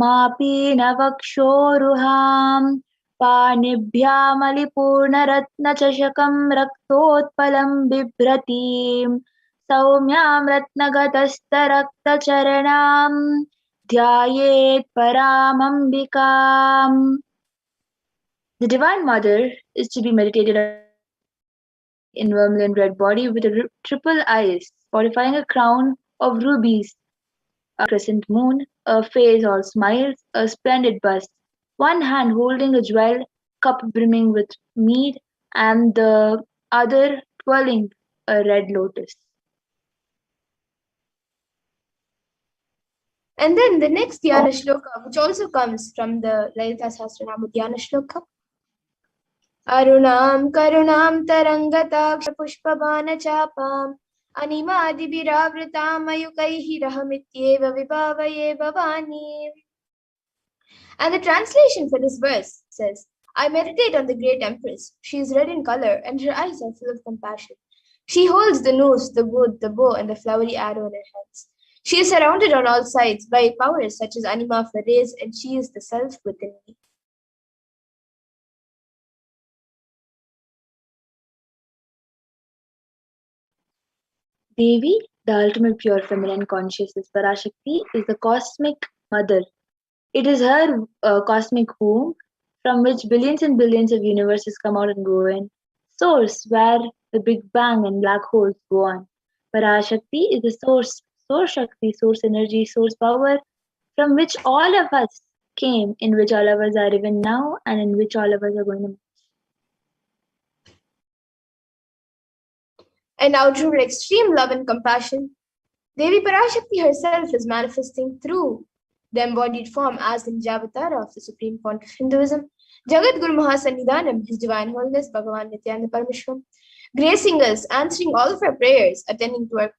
B: मापीनवक्षोरुहां पाणिभ्यामलिपूर्णरत्नचषकं रक्तोत्पलं बिभ्रतीं सौम्यां रत्नगतस्तरक्तचरणां ध्यायेत् परामम्बिकाम्. The Divine Mother is to be meditated on in vermilion red body with a triple eyes, fortifying a crown of rubies, a crescent moon, a face all smiles, a splendid bust, one hand holding a jewel cup brimming with mead, and the other twirling a red lotus.
A: And then the next Dhyana Shloka, which also comes from the Lalita Sahasranama Dhyana Shloka. Arunam karunam tarangataksh pushpabana chapam animadibhiravritam ayukaihi rahamityeva vibhavaye bhavani. And the translation for this verse says, I meditate on the great empress. She is red in color and her eyes are full of compassion. She holds the noose, the wood, the bow, and the flowery arrow in her hands. She is surrounded on all sides by powers such as anima for rays, and she is the self within me.
B: Devi, the ultimate pure feminine consciousness, Parashakti, is the cosmic mother. It is her cosmic womb from which billions and billions of universes come out and go in. Source, where the Big Bang and black holes go on. Parashakti is the source Shakti, source energy, source power from which all of us came, in which all of us are even now, and in which all of us are going to.
A: And out of her extreme love and compassion, Devi Parashakti herself is manifesting through the embodied form as the Nijavatara of the Supreme Font of Hinduism, Jagat Guru Mahasannidhanam, His Divine Holiness, Bhagavan Nithyananda Paramashivam, gracing us, answering all of our prayers, attending to our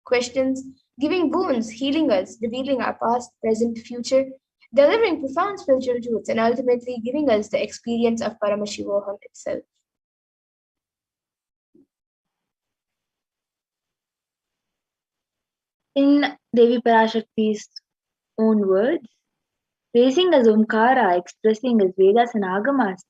A: questions, giving boons, healing us, revealing our past, present, future, delivering profound spiritual truths, and ultimately giving us the experience of Paramashivoham itself.
B: In Devi Parashakti's own words, raising as Omkara, expressing as Vedas and Agamas,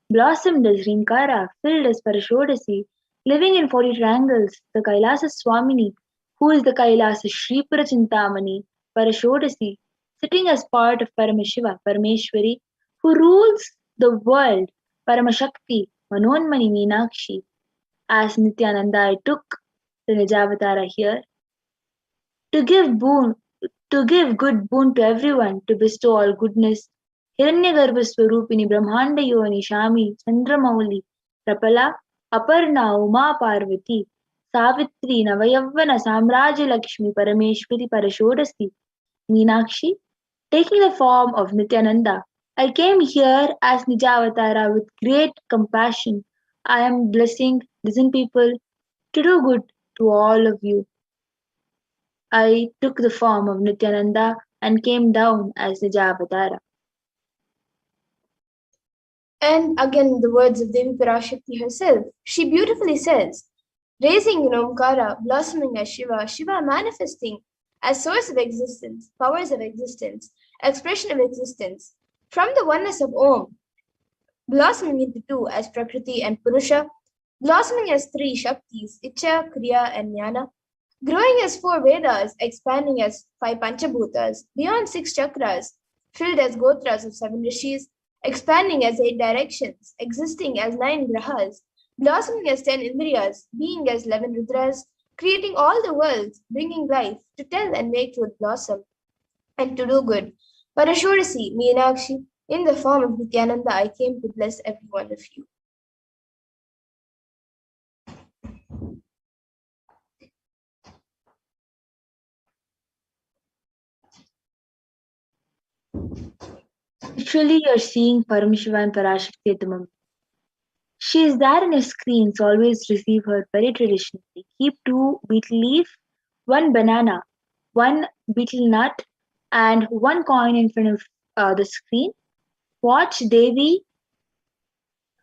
B: blossomed as Rinkara, filled as Parashodasi, living in 40 triangles, the Kailasa Swamini, who is the Kailasa Shripura Chintamani, Parashodasi, sitting as part of Paramashiva, Parameshwari, who rules the world, Paramashakti, Manonmani Meenakshi. As Nityananda, I took the Nijavatara here to give boon, to give good boon to everyone, to bestow all goodness. Hiranyagarbha Swarupini Brahmanda Yoni Shami Chandramauli Prapala Aparna Uma Parvati Savitri Navayavana Samraja Lakshmi Parameshwari Parashodasi Meenakshi, taking the form of Nityananda. I came here as Nijavatara with great compassion. I am blessing, listen people, to do good to all of you. I took the form of Nityananda and came down as Nijavatara.
A: And again, the words of Devi Parashakti herself, she beautifully says, raising in Omkara, blossoming as Shiva, Shiva manifesting as source of existence, powers of existence, expression of existence, from the oneness of Om, blossoming into two as Prakriti and Purusha, blossoming as three Shaktis, Icha, Kriya, and Jnana, growing as four Vedas, expanding as five Panchabhutas, beyond six chakras, filled as Gotras of seven Rishis, expanding as eight directions, existing as nine Grahas, blossoming as 10 Indriyas, being as 11 Rudras, creating all the worlds, bringing life, to tell and make truth blossom, and to do good. Parashurasi, Meenakshi, in the form of Nityananda, I came to bless every one of you.
B: Literally, you're seeing Paramashiva and Parashakti at the moment. She is there in your screens. Always receive her very traditionally. Keep two betel leaf, one banana, one betel nut, and one coin in front of the screen. Watch Devi.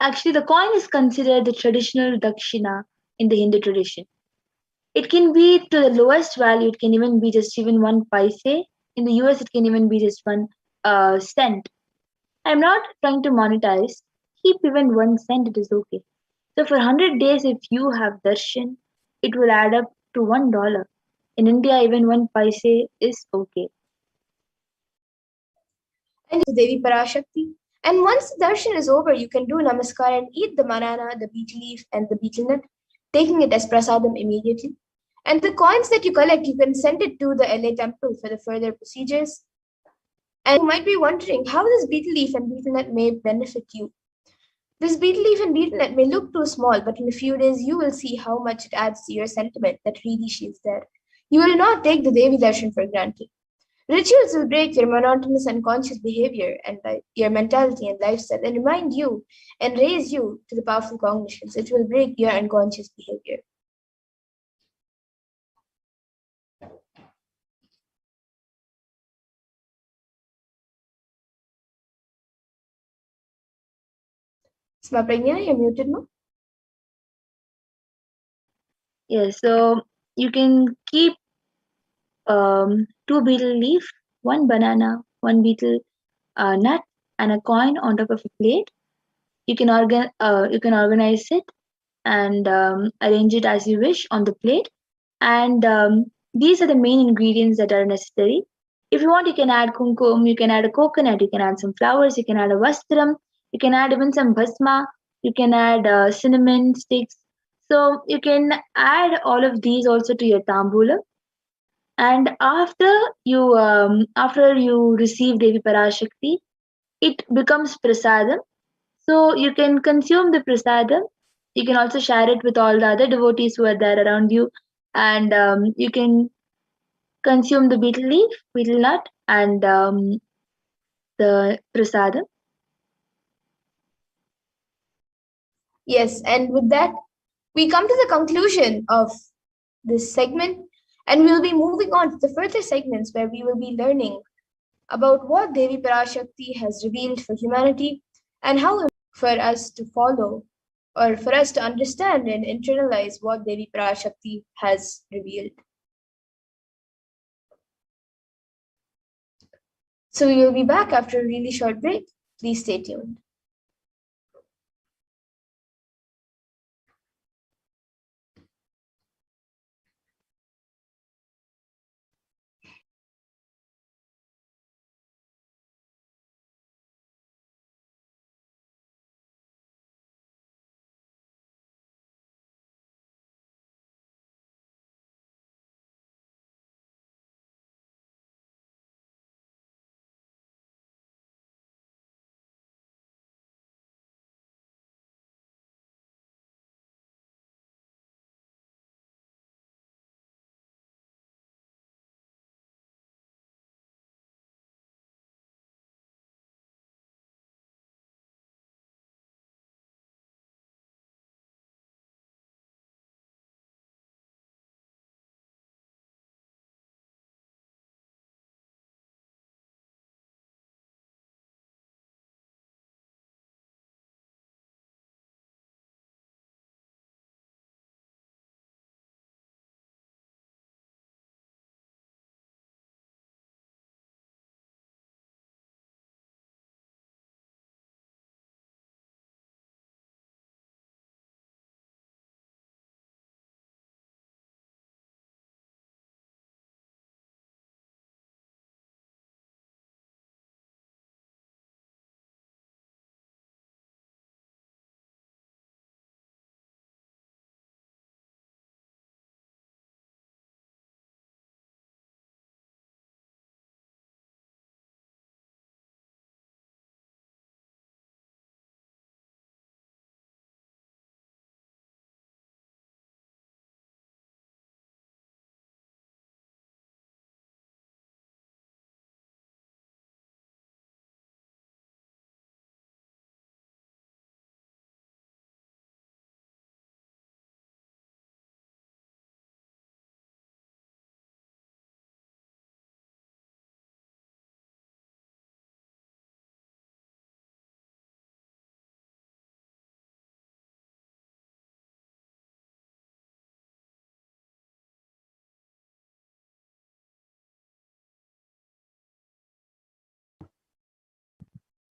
B: Actually, the coin is considered the traditional dakshina in the Hindu tradition. It can be to the lowest value. It can even be just even one paise. In the US, it can even be just one cent. I'm not trying to monetize. Keep even 1 cent, it is okay. So for 100 days, if you have darshan, it will add up to $1. In India, even one paise is okay.
A: And Devi Parashakti. And once the darshan is over, you can do namaskar and eat the banana, the betel leaf, and the betel nut, taking it as prasadam immediately. And the coins that you collect, you can send it to the LA temple for the further procedures. And you might be wondering how this betel leaf and betel nut may benefit you. This betel leaf and betel nut may look too small, but in a few days you will see how much it adds to your sentiment that really she is there. You will not take the Devi darshan for granted. Rituals will break your monotonous unconscious behavior and your mentality and lifestyle and remind you and raise you to the powerful cognitions. It will break your unconscious behavior. Smapragna, you're muted, no?
B: Yes, so you can keep two beetle leaf, one banana, one beetle nut, and a coin on top of a plate. You can organize it and arrange it as you wish on the plate. And these are the main ingredients that are necessary. If you want, you can add kumkum, you can add a coconut, you can add some flowers, you can add a vastram, you can add even some bhasma, you can add cinnamon sticks. So you can add all of these also to your tambulam. And after you receive Devi Parashakti, it becomes prasadam. So you can consume the prasadam. You can also share it with all the other devotees who are there around you, and you can consume the betel leaf, betel nut, and the prasadam.
A: Yes, and with that, we come to the conclusion of this segment, and we'll be moving on to the further segments where we will be learning about what Devi Parashakti has revealed for humanity and how for us to follow or for us to understand and internalize what Devi Parashakti has revealed. So we will be back after a really short break. Please stay tuned.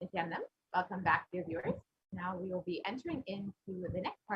C: Nithyanam. Welcome back, dear viewers. Now we will be entering into the next part